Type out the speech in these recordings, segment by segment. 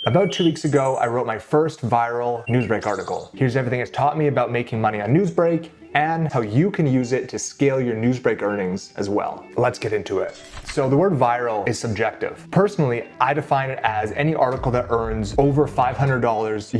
About 2 weeks ago, I wrote my first viral Newsbreak article. Here's everything it's taught me about making money on Newsbreak and how you can use it to scale your Newsbreak earnings as well. Let's get into it. So the word viral is subjective. Personally, I define it as any article that earns over $500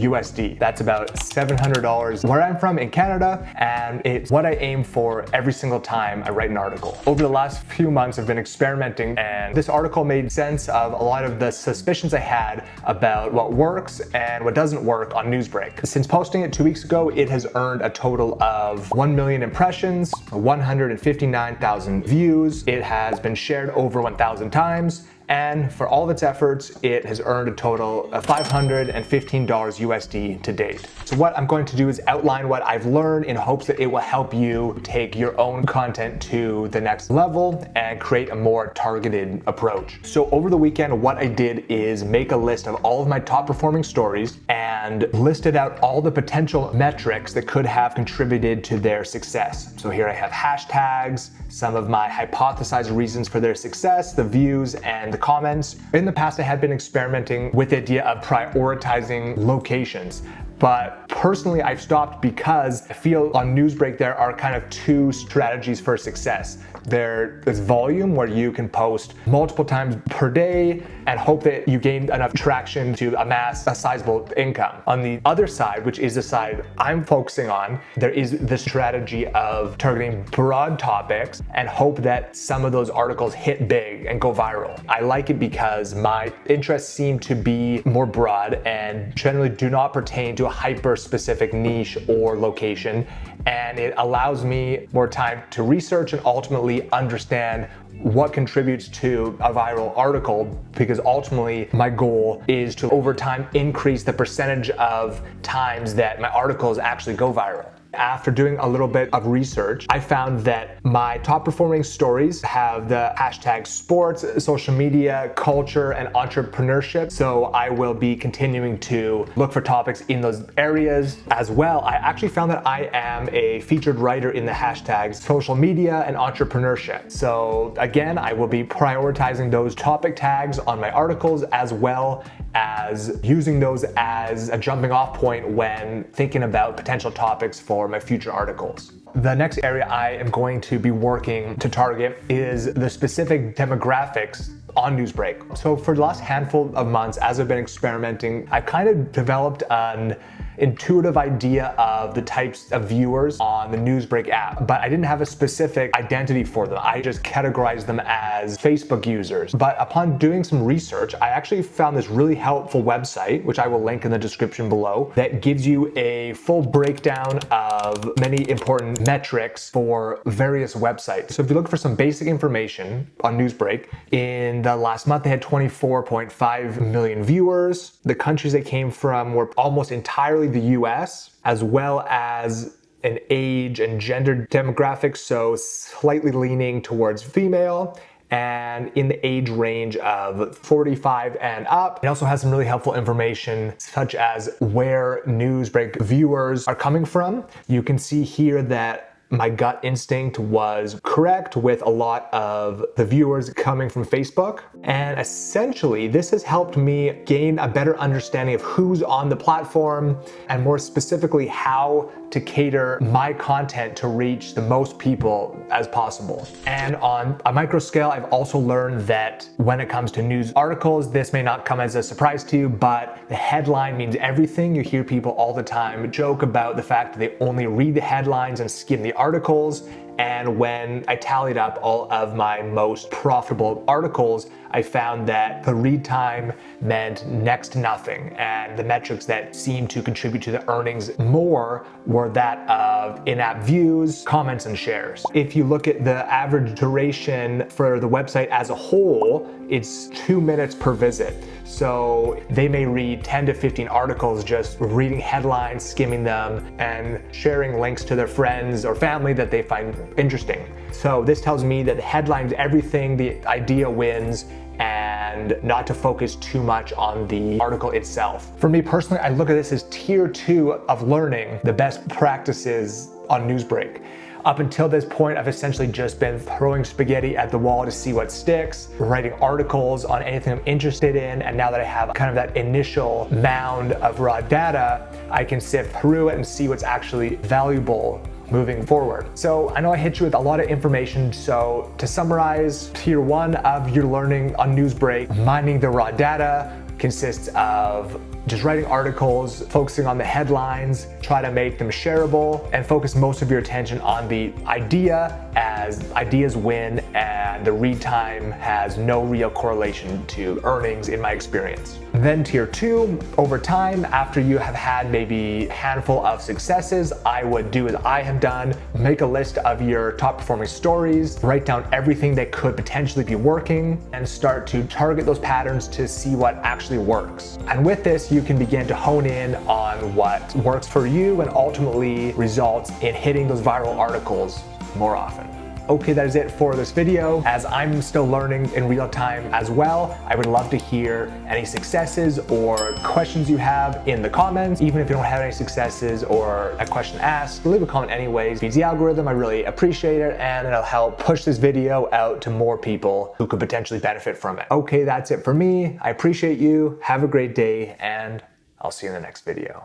USD. That's about $700 where I'm from in Canada, and it's what I aim for every single time I write an article. Over the last few months, I've been experimenting, and this article made sense of a lot of the suspicions I had about what works and what doesn't work on Newsbreak. Since posting it 2 weeks ago, it has earned a total of 1 million impressions, 159,000 views. It has been shared over 1,000 times. And for all of its efforts, it has earned a total of $515 USD to date. So what I'm going to do is outline what I've learned in hopes that it will help you take your own content to the next level and create a more targeted approach. So over the weekend, what I did is make a list of all of my top performing stories and listed out all the potential metrics that could have contributed to their success. So here I have hashtags, some of my hypothesized reasons for their success, the views, and the comments. In the past, I had been experimenting with the idea of prioritizing locations. But personally, I've stopped because I feel on Newsbreak there are kind of two strategies for success. There is volume, where you can post multiple times per day and hope that you gain enough traction to amass a sizable income. On the other side, which is the side I'm focusing on, there is the strategy of targeting broad topics and hope that some of those articles hit big and go viral. I like it because my interests seem to be more broad and generally do not pertain to a hyper-specific niche or location, and it allows me more time to research and ultimately understand what contributes to a viral article, because ultimately my goal is to over time increase the percentage of times that my articles actually go viral. After doing a little bit of research, I found that my top performing stories have the hashtag sports, social media, culture, and entrepreneurship. So I will be continuing to look for topics in those areas as well. I actually found that I am a featured writer in the hashtags social media and entrepreneurship. So again, I will be prioritizing those topic tags on my articles, as well as using those as a jumping off point when thinking about potential topics for my future articles. The next area I am going to be working to target is the specific demographics on Newsbreak. So for the last handful of months, as I've been experimenting, I kind of developed an intuitive idea of the types of viewers on the Newsbreak app, but I didn't have a specific identity for them. I just categorized them as Facebook users. But upon doing some research, I actually found this really helpful website, which I will link in the description below, that gives you a full breakdown of many important metrics for various websites. So if you look for some basic information on Newsbreak, in the last month they had 24.5 million viewers. The countries they came from were almost entirely the US, as well as an age and gender demographic, so slightly leaning towards female, and in the age range of 45 and up. It also has some really helpful information, such as where Newsbreak viewers are coming from. You can see here that my gut instinct was correct, with a lot of the viewers coming from Facebook. And essentially, this has helped me gain a better understanding of who's on the platform, and more specifically, how to cater my content to reach the most people as possible. And on a micro scale, I've also learned that when it comes to news articles, this may not come as a surprise to you, but the headline means everything. You hear people all the time joke about the fact that they only read the headlines and skim the articles. And when I tallied up all of my most profitable articles, I found that the read time meant next to nothing, and the metrics that seemed to contribute to the earnings more were that of in-app views, comments, and shares. If you look at the average duration for the website as a whole, it's 2 minutes per visit. So they may read 10 to 15 articles just reading headlines, skimming them, and sharing links to their friends or family that they find interesting. So this tells me that the headline's everything, the idea wins, and not to focus too much on the article itself. For me personally, I look at this as tier 2 of learning the best practices on Newsbreak. Up until this point, I've essentially just been throwing spaghetti at the wall to see what sticks, writing articles on anything I'm interested in, and now that I have kind of that initial mound of raw data, I can sift through it and see what's actually valuable moving forward. So I know I hit you with a lot of information, so to summarize, tier 1 of your learning on Newsbreak, mining the raw data, consists of just writing articles, focusing on the headlines, try to make them shareable, and focus most of your attention on the idea, as ideas win and the read time has no real correlation to earnings in my experience. Then tier 2, over time, after you have had maybe a handful of successes, I would do as I have done, make a list of your top performing stories, write down everything that could potentially be working, and start to target those patterns to see what actually works. And with this, you can begin to hone in on what works for you and ultimately results in hitting those viral articles more often. Okay, that is it for this video. As I'm still learning in real time as well, I would love to hear any successes or questions you have in the comments. Even if you don't have any successes or a question asked, leave a comment anyways. Feeds the algorithm, I really appreciate it, and it'll help push this video out to more people who could potentially benefit from it. Okay, that's it for me. I appreciate you. Have a great day, and I'll see you in the next video.